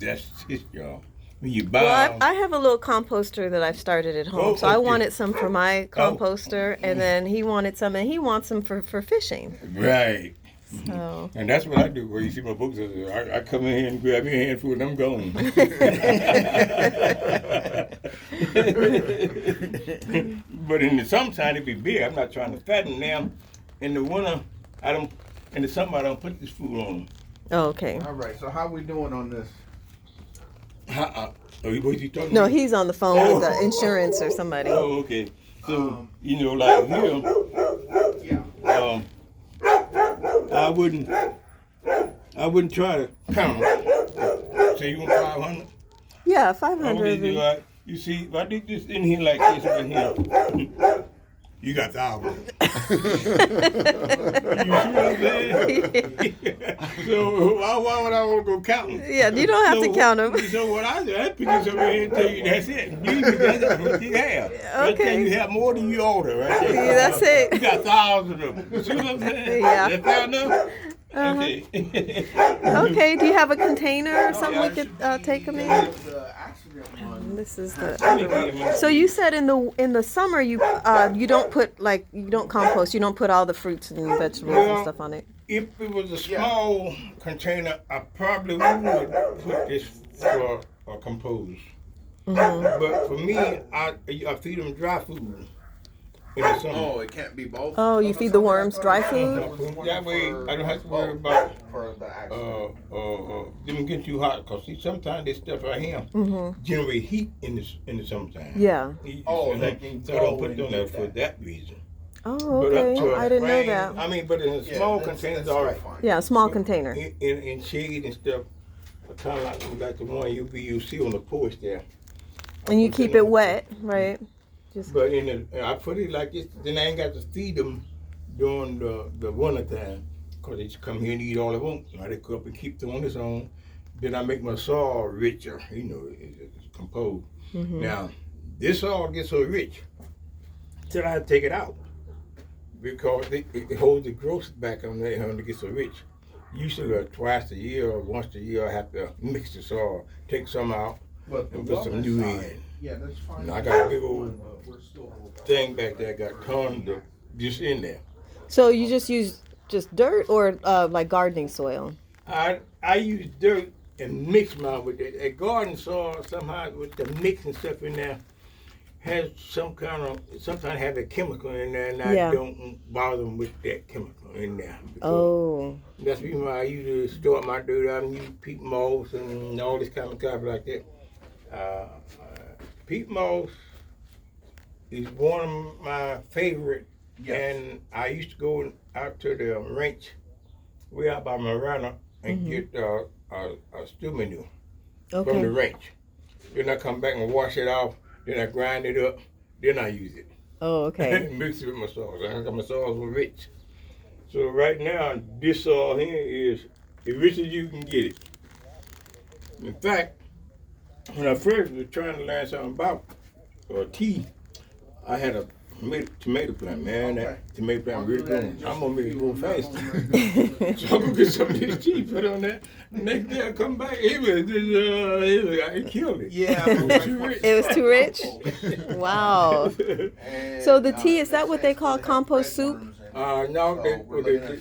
That's just, when you buy Well, I have a little composter that I've started at home. So I okay. wanted some for my composter, and then he wanted some, and he wants some for fishing. Right. So. And that's what I do. Where you see my books, I come in here and grab me a handful and I'm gone. But in the summertime it be big. I'm not trying to fatten them. In the winter, I don't. In the summer, I don't put this food on them. Oh, okay. All right. So how we doing on this? Oh, what you talking No, about? he's on the phone with the insurance or somebody. Oh, okay. So like here, Yeah. I wouldn't try to count them. Say you want 500? Yeah, 500. Okay, you see, if I did this in here like this right here, you got thousands. You see what I'm saying? So why would I want to go counting? Yeah, you don't have to count them. So what I do, I pick this up here and tell you that's it. That's what you have. Okay. You have more than you order, right? Yeah, that's it. You got thousands of them. You see what I'm saying? Yeah. That's fair enough? Okay. Okay, do you have a container or something we could take them in? The accident one. This is the other one. So you said in the summer you don't put you don't compost, you don't put all the fruits and vegetables and stuff on it. If it was a small container, I probably would put this for a compose. But for me, I feed them dry food in the summer. Oh, it can't be both. Oh, you feed the worms dry food? That way, I don't have to worry about for the accident. them getting too hot. Cause see, sometimes this stuff right here generate heat in the summertime. Yeah. Oh, so that can I don't go put it on and that get for that. that reason. Oh, But up okay. to I didn't know rain, that. I mean, but in a small container, it's all right. Yeah, a small container. In shade and stuff, kind of like the one you see on the porch there. And you keep it wet, right? Just But I put it like this, then I ain't got to feed them during the winter time, cause they just come here and eat all they want. I they come up and keep them on its own. Then I make my soil richer, it's composed. Now, this soil gets so rich, then I take it out because it holds the growth back on there when it gets so rich. Usually twice a year or once a year I have to mix the soil, take some out, But and put some new fine. in. Yeah, that's fine. And I got a big old thing back there, got tons of just in there. so you just use just dirt or like gardening soil? I use dirt and mix mine with it. A garden soil somehow with the mix and stuff in there has sometimes have a chemical in there, and I don't bother them with that chemical in there. Oh. That's the reason why I usually store my dirt out and use peat moss and all this kind of stuff like that. Peat moss is one of my favorite, and I used to go out to the ranch way out by Marana and get a stew manure from the ranch. Then I come back and wash it off, then I grind it up, then I use it. Oh, okay. And mix it with my sauce. I got my sauce was rich. So right now, this soil here is as rich as you can get it. In fact, when I first was trying to learn something about tea, I had a tomato plant, man. That tomato plant really growing. I'm gonna make it grow fast. So I'm gonna get some of this tea, put on that. Next day I come back, it killed it. Yeah. It was too rich. It was too rich? Wow. So the tea, is that what they call compost soup? No,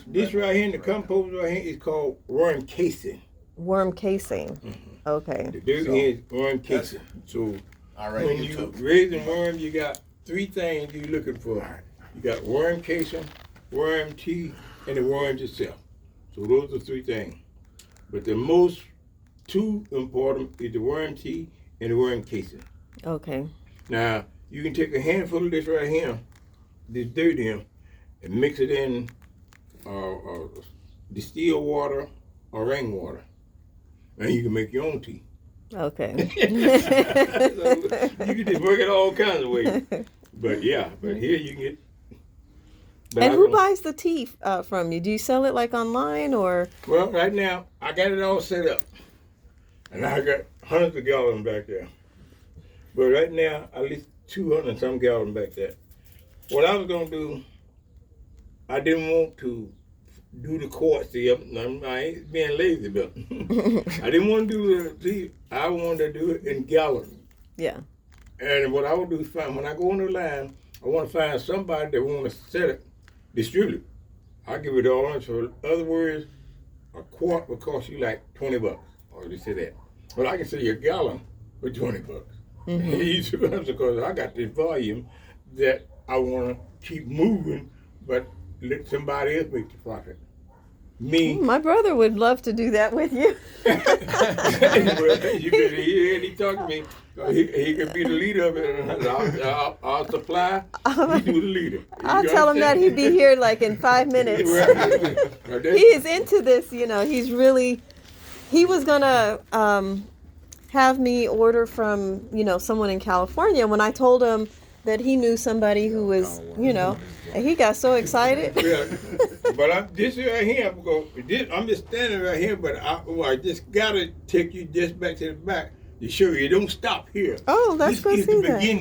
this right here, the compost right here is called worm casing. Worm casing. Okay. The dirt here is worm casing. So when you raising worms, you got three things you're looking for. You got worm casing, worm tea, and the worms itself. So those are three things. But the most two important is the worm tea and the worm casing. Okay. Now, you can take a handful of this right here, this dirt here, and mix it in distilled water or rainwater. And you can make your own tea. Okay. So you can just work it all kinds of ways. But here you can get. And who buys the tea from you? Do you sell it like online or? Well, right now I got it all set up, and I got hundreds of gallons back there. But right now, at least 200 and some gallons back there. What I was gonna do, I didn't want to do the courtship. I ain't being lazy, but I didn't want to do the. I wanted to do it in gallery. Yeah. And what I would do is find when I go on the line, I want to find somebody that want to sell it, distribute it. I give it all. So in other words, a quart will cost you like $20, or they say that. But I can sell you a gallon for $20. Because I got this volume that I want to keep moving, but let somebody else make the profit. Me. My brother would love to do that with you. You better hear he talk to me. He can be the leader of it. And I'll supply. He do the leader. I'll tell him that he'd be here like in 5 minutes. He is into this, you know. He was gonna have me order from, you know, someone in California. When I told him that he knew somebody who was, you know, and he got so excited. Yeah. But I'm this right here because I'm just standing right here. But I just gotta take you just back to the back to show you. Don't stop here. Oh, let's This go is see the that. beginning.